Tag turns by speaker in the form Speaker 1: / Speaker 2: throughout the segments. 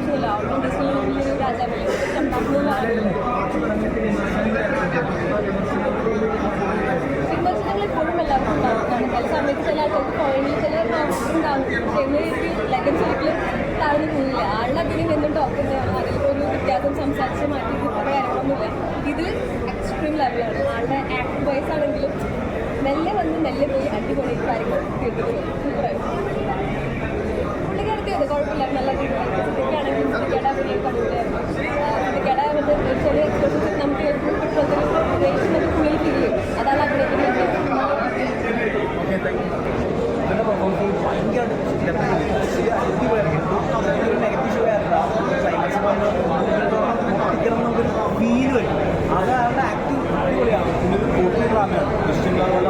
Speaker 1: പ്രത്യേകിച്ചല്ല അവളും ഡിസ്നിയിൽ രാജാവില്ലേ വിമർശനങ്ങൾ എപ്പോഴും എല്ലാവർക്കും ഉണ്ടാവുന്നതാണ്. ചില സമയത്ത് ചില ആൾക്കാർക്ക് പോയിന്റിൽ ചില ഉണ്ടാവും. പക്ഷെ എന്ന രീതിയിൽ ലെഗൻസ് ഒരിക്കലും താഴ്ന്നു പോയില്ല. ആളുടെ അഭിനയം എന്നും ടോപ്പ് തന്നെയാണ്. അതിലൊരു വ്യത്യാസം സംസാരിച്ച് മാറ്റി കുറേ കാര്യങ്ങളൊന്നുമില്ല. ഇത് എക്സ്ട്രീം ലെവലാണ്. ആളുടെ ആക്ട് വൈസ് ആണെങ്കിലും മെല്ലെ വന്ന് മെല്ലെ പോയി അടിപൊളി കാര്യങ്ങൾ തീർത്തിട്ട് സൂപ്പറായിരുന്നു. പുള്ളിക്കാരത്തിയത് കുഴപ്പമില്ല, നല്ല രീതിയിലായിരുന്നു. സിദ്ധിക്കാണെങ്കിൽ സിദ്ധിക്കയുടെ അഭിനയം കണ്ടിട്ടായിരുന്നു. സിദ്ധിക്കയുടെ വന്ന് ചെറിയ എക്സ്പ്രഷൻസ് നമുക്ക് കിട്ടുന്നതിൽ ഉദ്ദേശിക്കുന്നത് ഫുള്ളിൽ ഫീൽ ചെയ്യും. അതാണ് അഭിനയത്തിന്
Speaker 2: ഫീൽ വരും. അത് അവരുടെ ആക്ടിങ് അടിപൊളിയാണ്. പിന്നെ കൂട്ടിയാണ് ദൃശ്യങ്ങളുള്ള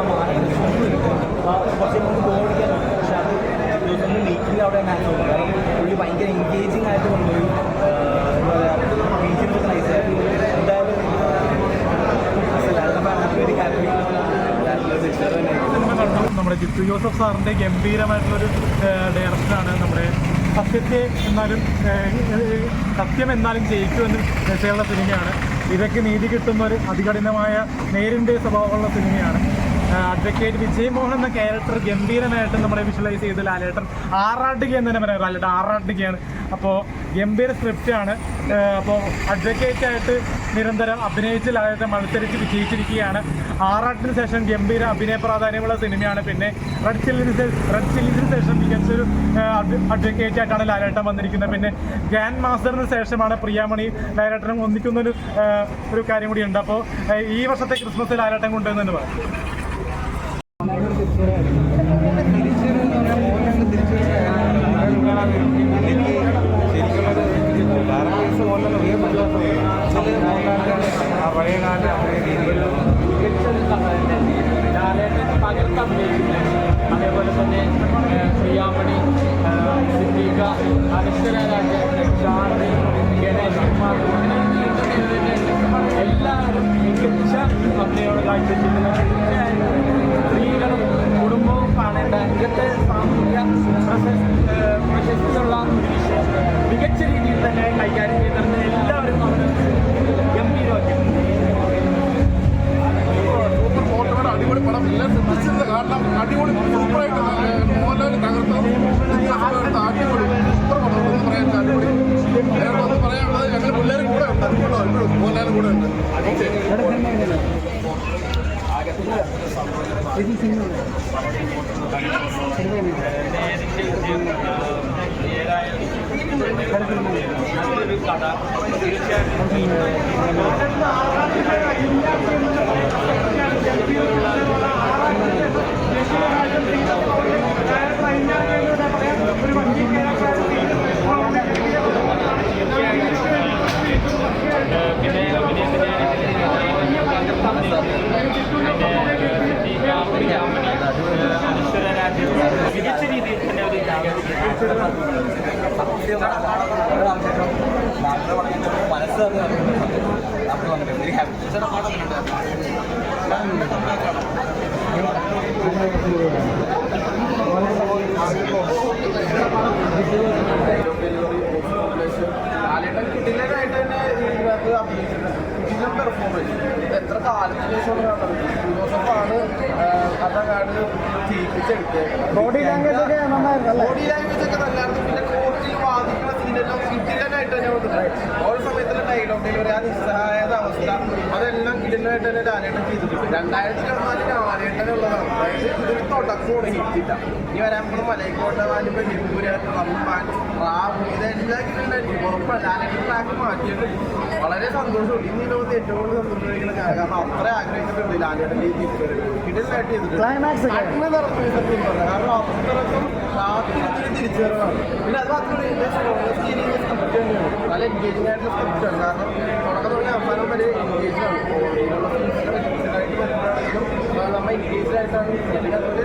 Speaker 2: കുറച്ച് നമുക്ക് ബോധിക്കാൻ. പക്ഷെ അത് ദിവസം മേക്കിംഗ് അവിടെ മാച്ച് ഉണ്ട്. കാരണം പുള്ളി ഭയങ്കര എൻഗേജിങ് ആയിട്ട് കൊണ്ടുപോയി. എന്താ പറയുക, ബീച്ചിനൊക്കെ നൈസായിട്ട് എന്തായാലും വെരി ഹാപ്പി.
Speaker 3: നമ്മുടെ ജിത്തു ജോസഫ് സാറിൻ്റെ ഗംഭീരമായിട്ടുള്ളൊരു ഡയറക്ഷനാണ്. നമ്മുടെ സത്യം എന്നാലും ജയിക്കുമെന്ന് രസമുള്ള സിനിമയാണ്. ഇതൊക്കെ നീതി കിട്ടുന്ന ഒരു അതികഠിനമായ നേരിൻ്റെ സ്വഭാവമുള്ള സിനിമയാണ്. അഡ്വക്കേറ്റ് വിജയ് മോഹൻ എന്ന ക്യാരക്ടർ ഗംഭീരമായിട്ട് നമ്മുടെ വിഷ്വലൈസ് ചെയ്ത് ലാലേട്ടൻ ആറാട്ടുക എന്ന് തന്നെ പറയാം. ലാലേട്ടൻ ആറാട്ടുകയാണ്. അപ്പോൾ ഗംഭീര സ്ക്രിപ്റ്റാണ്. അപ്പോൾ അഡ്വക്കേറ്റായിട്ട് നിരന്തരം അഭിനയിച്ച് ലാലേട്ടൻ മത്സരിച്ച് വിജയിച്ചിരിക്കുകയാണ്. ആറാട്ടിന് ശേഷം ഗംഭീര അഭിനയ പ്രാധാന്യമുള്ള സിനിമയാണ്. പിന്നെ റെഡ് ചില്ലിസിന് ശേഷം മികച്ചൊരു അഡ്വക്കേറ്റായിട്ടാണ് ലാലേട്ടൻ വന്നിരിക്കുന്നത്. പിന്നെ ഗ്രാൻഡ് മാസ്റ്ററിന് ശേഷമാണ് പ്രിയാമണി ലാലേട്ടനും ഒന്നിക്കുന്നൊരു കാര്യം കൂടിയുണ്ട്. അപ്പോൾ ഈ വർഷത്തെ ക്രിസ്മസ് ലാലേട്ടൻ കൊണ്ടുവന്ന് തന്നെ പറയാം.
Speaker 4: അതേപോലെ തന്നെ പ്രിയാമണി, സിദ്ദീഖ, അനശ്വര രാജ, ഷാർലി, ഗണേഷ് കുമാർ, എല്ലാവരും മികച്ച അഭിനയോട് കാഴ്ചവെച്ചിട്ടുണ്ട്. സ്ത്രീകളും കുടുംബവും കാണേണ്ട ഇന്നത്തെ സാമൂഹ്യ പ്രശസ്തിയുള്ള മികച്ച രീതിയിൽ തന്നെ കൈകാര്യം ചെയ്തിരുന്ന എല്ലാവരും അവർ ഗംഭീരമാക്കി.
Speaker 5: അടിപൊളി പടം എല്ലാം ശ്രദ്ധിച്ചിരുന്നത്. കാരണം അടിപൊളി സൂപ്പറായിട്ട് മോഹൻലാൽ തകർത്ത അടിപൊളി സൂപ്പർ പടം എന്ന് പറയാൻ അടിപൊളി. വേറെ ഒന്ന് പറയാനുള്ളത് ഞങ്ങൾ പിള്ളേരും കൂടെ ഉണ്ട്. അതുകൊണ്ടോ മോഹൻലാലും കൂടെ ഉണ്ട്.
Speaker 4: കഥ മികച്ച രീതിയിൽ തന്നെ
Speaker 2: മനസ്സ് വന്നിട്ട് വെരി ഹാപ്പി.
Speaker 5: കിടിലനായിട്ട് തന്നെ ഇതിനകത്ത് അഭിനയിച്ചിട്ടുണ്ട്. കിടിലൻ പെർഫോമൻസ്. എത്ര കാലത്തിന് ശേഷമാണ് കാണുന്നത്. ജോസഫാണ് അതങ്ങാട് ചെയ്യിപ്പിച്ചെടുത്തത്. ബോഡി ലാംഗ്വേജ് ഒക്കെ നല്ലായിരുന്നു. പിന്നെ കോർട്ടിൽ വാദിക്കുന്ന സീനെല്ലാം കിടിലനായിട്ട് തന്നെ വന്നിട്ടുണ്ട്. ഓരോ സമയത്തുള്ള ഡയലോഗ് ഡെലിവറി, ആ നിസ്സഹായത അവസ്ഥ, അതെല്ലാം കിടിലനായിട്ട് തന്നെ ലാലേട്ടൻ ചെയ്തിട്ടുണ്ട്. 2024 ലാലേട്ടനുള്ളതാണ്. അതായത് ഇതൊരു തുടക്കമാണ്, ഹിറ്റില്ല. ഇനി വരാൻ പോകുന്ന മലൈക്കോട്ട വാലിബ്, നെപ്പൂര്, റംബാൻ, റാബ്, ഇതെല്ലാം കിടിലനായിരിക്കും. ഉറപ്പാണ് ലാലേട്ടൻ ട്രാക്ക് മാറ്റിയിട്ട് വളരെ സന്തോഷമുണ്ട്. ഇന്ന് ഈ ലോകത്ത് ഏറ്റവും കൂടുതൽ സന്തോഷിക്കുന്ന കാരണം അത്ര ആഗ്രഹിച്ചിട്ടുണ്ട് ലാലേട്ടൻ്റെ ഈ കിടിലനായിട്ട് ചെയ്തിട്ടുണ്ട്. കാരണം അത്രക്കും കാത്തിരുത്തിന് തിരിച്ചു വരവാണ്. പിന്നെ അത് മാത്രമല്ല ഇതിൻ്റെ സ്ട്രോങ്സ്റ്റ് സ്ക്രിപ്റ്റ് തന്നെയാണ്. നല്ല എൻഗേജിംഗ് ആയിട്ടുള്ള സ്ക്രിപ്റ്റാണ്. കാരണം തുടക്കം തുടങ്ങി അവസാനം വരെ എൻഗേജ് ആണ്. ഇതിലുള്ള ഫീൽഡായിട്ട് വരുമ്പോഴാണെങ്കിലും നമ്മൾ എൻഗേജ്ഡ് ആയിട്ടാണ്. അല്ലെങ്കിൽ അതൊരു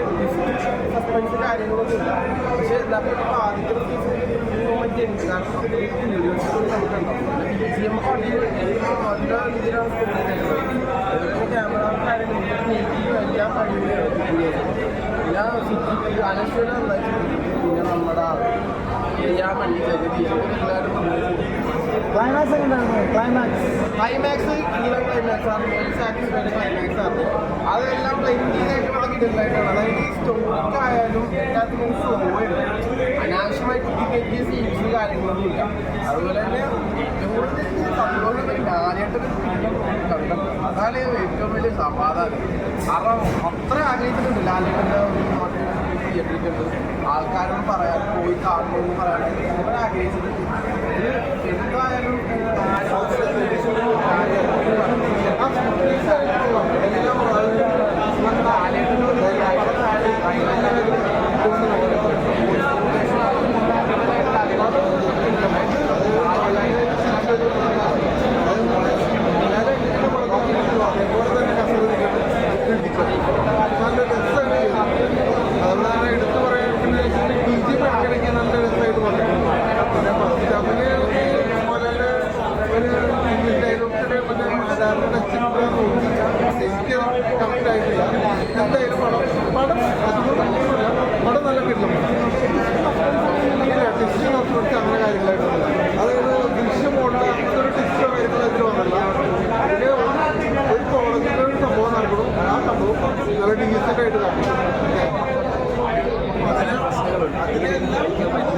Speaker 5: സസ്പെൻസ് കാര്യങ്ങളൊന്നും ഇല്ല. പക്ഷേ നമ്മൾ ആദ്യത്തെ മൊമെന്റ് ഉണ്ട്. കാരണം നല്ല രീതിയിലാണ് സ്കോർ ചെയ്തത്. ക്യാമറ കാര്യങ്ങളും മേക്കിങ്ങും എല്ലാം അടിപൊളിയാണ്. പിന്നെ അനശ്വര നന്നായിട്ട്. പിന്നെ നമ്മുടെ ചെയ്യാൻ വേണ്ടി ചെറിയ എല്ലാവരും
Speaker 3: ക്ലൈമാക്സ് ഒക്കെ ഉണ്ടായിരുന്നു. ക്ലൈമാക്സ്
Speaker 5: ക്ലൈമാക്സ് ഉള്ള ക്ലൈമാക്സ് ആണ്, സാറ്റിസ്ഫൈഡ് ക്ലൈമാക്സ് ആണ്. അതെല്ലാം പ്ലെയിനായിട്ട് കിട്ടുന്നതായിട്ടാണ്. അതായത് ഈ സ്റ്റോറിക്കായാലും എല്ലാത്തിനും ഫ്ലോ ഉണ്ട്, അനാവശ്യമായി കുത്തിക്കയറ്റിയ സീൻസ് കാര്യങ്ങളൊന്നും ഇല്ല. അതുപോലെ തന്നെ ഏറ്റവും കൂടുതൽ സന്തോഷം ലാലേട്ടൊരു കണ്ടത് അതാണ് ഏറ്റവും വലിയ സമാധാനം. കാരണം അത്ര ആഗ്രഹിച്ചിട്ടുണ്ട് ലാലേട്ടൻ്റെ തിയേറ്ററിലുണ്ട്, ആൾക്കാരോട് പറയാൻ പോയി കാണണമെന്ന് പറയാൻ വളരെ ആഗ്രഹിച്ചിട്ടുണ്ട്. ഇത് എന്തായാലും അതുപോലെ എടുത്തു പറയാൻ പിന്നെ BGM അങ്ങനെയൊക്കെ നല്ല രസമായിട്ട് പറഞ്ഞിട്ടുണ്ട്. പിന്നെ ഫസ്റ്റ് ഹാഫില് മോഹൻലാല് ഒരു ഇംഗ്ലീഷ് ഡയലോഗ്സിന് മറ്റേ സാധാരണ ടച്ചിട്ടുള്ള തോന്നി. എനിക്ക് കറക്റ്റ് ആയിട്ടില്ല. എന്തായാലും പടം പടം നല്ല കിട്ടും. ഇങ്ങനെ ടെസ്റ്റ് നോക്കി അങ്ങനെ കാര്യങ്ങളായിട്ടില്ല. അതായത് ദൃശ്യമോടുള്ള അങ്ങനത്തെ ഒരു ടെസ്റ്റോ കാര്യങ്ങളായിട്ട് വന്നില്ല. പിന്നെ ഒരു കോളേജിൻ്റെ ഒരു സംഭവം നടക്കണം. ആ സംഭവം നല്ല ഡീസൻ്റ് ആയിട്ട് നടക്കും. അതിലെല്ലാം വ്യത്യസ്തമായിട്ട്